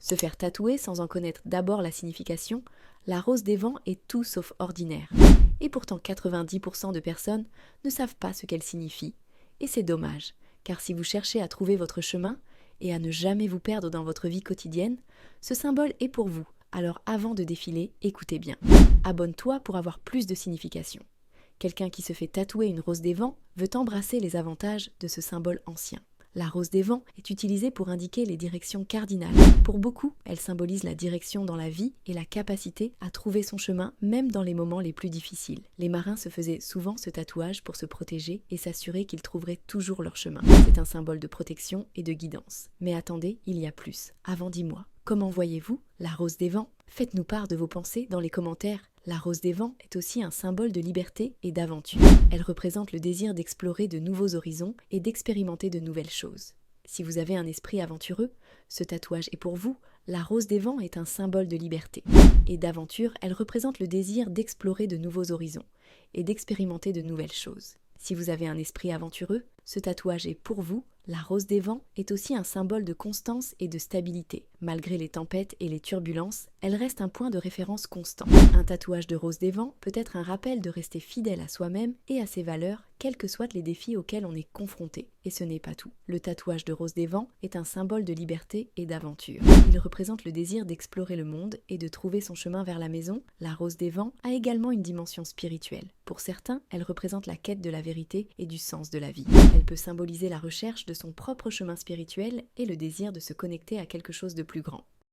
Se faire tatouer sans en connaître d'abord la signification, la rose des vents est tout sauf ordinaire. Et pourtant 90% de personnes ne savent pas ce qu'elle signifie. Et c'est dommage, car si vous cherchez à trouver votre chemin et à ne jamais vous perdre dans votre vie quotidienne, ce symbole est pour vous. Alors avant de défiler, écoutez bien. Abonne-toi pour avoir plus de signification. Quelqu'un qui se fait tatouer une rose des vents veut embrasser les avantages de ce symbole ancien. La rose des vents est utilisée pour indiquer les directions cardinales. Pour beaucoup, elle symbolise la direction dans la vie et la capacité à trouver son chemin même dans les moments les plus difficiles. Les marins se faisaient souvent ce tatouage pour se protéger et s'assurer qu'ils trouveraient toujours leur chemin. C'est un symbole de protection et de guidance. Mais attendez, il y a plus. Avant, dis-moi, comment voyez-vous la rose des vents? Faites-nous part de vos pensées dans les commentaires. La rose des vents est aussi un symbole de liberté et d'aventure. Elle représente le désir d'explorer de nouveaux horizons et d'expérimenter de nouvelles choses. Si vous avez un esprit aventureux, ce tatouage est pour vous. La rose des vents est un symbole de liberté et d'aventure. Elle représente le désir d'explorer de nouveaux horizons et d'expérimenter de nouvelles choses. Si vous avez un esprit aventureux, ce tatouage est pour vous. La rose des vents est aussi un symbole de constance et de stabilité. Malgré les tempêtes et les turbulences, elle reste un point de référence constant. Un tatouage de rose des vents peut être un rappel de rester fidèle à soi-même et à ses valeurs, quels que soient les défis auxquels on est confronté. Et ce n'est pas tout. Le tatouage de rose des vents est un symbole de liberté et d'aventure. Il représente le désir d'explorer le monde et de trouver son chemin vers la maison. La rose des vents a également une dimension spirituelle. Pour certains, elle représente la quête de la vérité et du sens de la vie. Elle peut symboliser la recherche de son propre chemin spirituel et le désir de se connecter à quelque chose de plus grand.